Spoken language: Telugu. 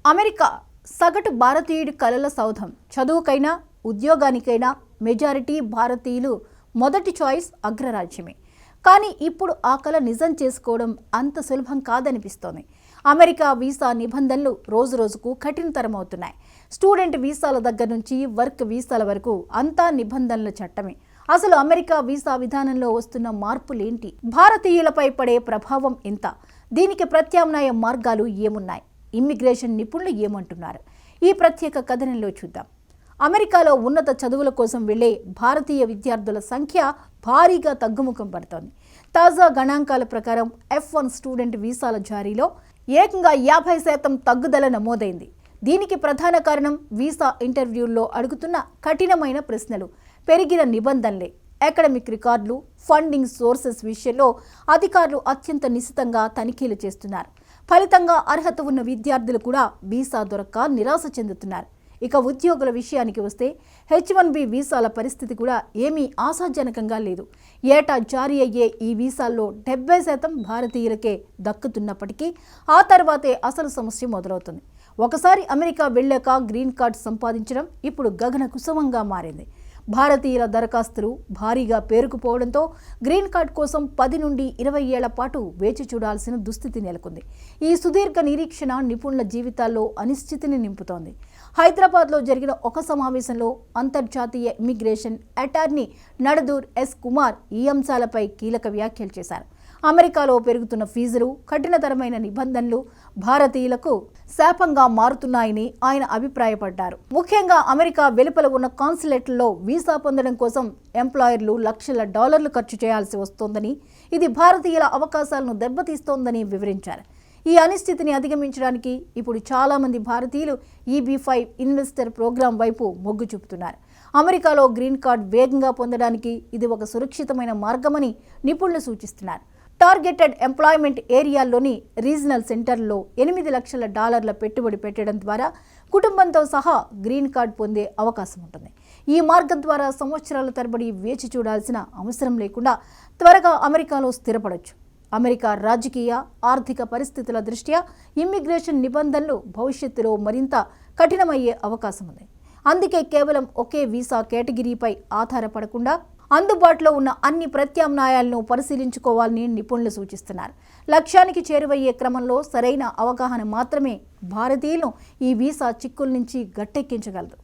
అమెరికా సగటు భారతీయుడి కలల సౌధం. చదువుకైనా ఉద్యోగానికైనా మెజారిటీ భారతీయులు మొదటి చాయిస్ అగ్రరాజ్యమే. కానీ ఇప్పుడు ఆ కల నిజం చేసుకోవడం అంత సులభం కాదనిపిస్తోంది. అమెరికా వీసా నిబంధనలు రోజురోజుకు కఠినతరమవుతున్నాయి. స్టూడెంట్ వీసాల దగ్గర నుంచి వర్క్ వీసాల వరకు అంతా నిబంధనల చట్టమే. అసలు అమెరికా వీసా విధానంలో వస్తున్న మార్పులేంటి? భారతీయులపై పడే ప్రభావం ఎంత? దీనికి ప్రత్యామ్నాయ మార్గాలు ఏమున్నాయి? ఇమ్మిగ్రేషన్ నిపుణులు ఏమంటున్నారు? ఈ ప్రత్యేక కథనంలో చూద్దాం. అమెరికాలో ఉన్నత చదువుల కోసం వెళ్లే భారతీయ విద్యార్థుల సంఖ్య భారీగా తగ్గుముఖం పడుతోంది. తాజా గణాంకాల ప్రకారం F1 స్టూడెంట్ వీసాల జారీలో ఏకంగా 50% తగ్గుదల నమోదైంది. దీనికి ప్రధాన కారణం వీసా ఇంటర్వ్యూల్లో అడుగుతున్న కఠినమైన ప్రశ్నలు, పెరిగిన నిబంధనలే. అకాడమిక్ రికార్డులు, ఫండింగ్ సోర్సెస్ విషయంలో అధికారులు అత్యంత నిశితంగా తనిఖీలు చేస్తున్నారు. ఫలితంగా అర్హత ఉన్న విద్యార్థులు కూడా వీసా దొరక్క నిరాశ చెందుతున్నారు. ఇక ఉద్యోగుల విషయానికి వస్తే H1B వీసాల పరిస్థితి కూడా ఏమీ ఆశాజనకంగా లేదు. ఏటా జారీ అయ్యే ఈ వీసాల్లో 70% భారతీయులకే దక్కుతున్నప్పటికీ ఆ తర్వాతే అసలు సమస్య మొదలవుతుంది. ఒకసారి అమెరికా వెళ్ళాక గ్రీన్ కార్డ్ సంపాదించడం ఇప్పుడు గగన కుసుమంగా మారింది. భారతీయుల దరఖాస్తులు భారీగా పేరుకుపోవడంతో గ్రీన్ కార్డ్ కోసం 10 నుండి 20 ఏళ్ల పాటు వేచి చూడాల్సిన దుస్థితి నెలకొంది. ఈ సుదీర్ఘ నిరీక్షణ నిపుణుల జీవితాల్లో అనిశ్చితిని నింపుతోంది. హైదరాబాద్లో జరిగిన ఒక సమావేశంలో అంతర్జాతీయ ఇమ్మిగ్రేషన్ అటార్నీ నడదూర్ ఎస్ కుమార్ ఈ అంశాలపై కీలక వ్యాఖ్యలు చేశారు. అమెరికాలో పెరుగుతున్న ఫీజులు, కఠినతరమైన నిబంధనలు భారతీయులకు శాపంగా మారుతున్నాయని ఆయన అభిప్రాయపడ్డారు. ముఖ్యంగా అమెరికా వెలుపల ఉన్న కాన్సులేట్లలో వీసా పొందడం కోసం ఎంప్లాయర్లు లక్షల డాలర్లు ఖర్చు చేయాల్సి వస్తోందని, ఇది భారతీయుల అవకాశాలను దెబ్బతీస్తోందని వివరించారు. ఈ అనిశ్చితిని అధిగమించడానికి ఇప్పుడు చాలామంది భారతీయులు EB-5 ఇన్వెస్టర్ ప్రోగ్రాం వైపు మొగ్గు చూపుతున్నారు. అమెరికాలో గ్రీన్ కార్డ్ వేగంగా పొందడానికి ఇది ఒక సురక్షితమైన మార్గమని నిపుణులు సూచిస్తున్నారు. టార్గెటెడ్ ఎంప్లాయ్మెంట్ ఏరియాల్లోని రీజనల్ సెంటర్లలో $8 లక్షల పెట్టుబడి పెట్టడం ద్వారా కుటుంబంతో సహా గ్రీన్ కార్డ్ పొందే అవకాశం ఉంటుంది. ఈ మార్గం ద్వారా సంవత్సరాల తరబడి వేచి చూడాల్సిన అవసరం లేకుండా త్వరగా అమెరికాలో స్థిరపడొచ్చు. అమెరికా రాజకీయ, ఆర్థిక పరిస్థితుల దృష్ట్యా ఇమ్మిగ్రేషన్ నిబంధనలు భవిష్యత్తులో మరింత కఠినమయ్యే అవకాశం ఉంది. అందుకే కేవలం ఒకే వీసా కేటగిరీపై ఆధారపడకుండా అందుబాటులో ఉన్న అన్ని ప్రత్యామ్నాయాలను పరిశీలించుకోవాలని నిపుణులు సూచిస్తున్నారు. లక్ష్యానికి చేరువయ్యే క్రమంలో సరైన అవగాహన మాత్రమే భారతీయులను ఈ వీసా చిక్కుల నుంచి గట్టెక్కించగలదు.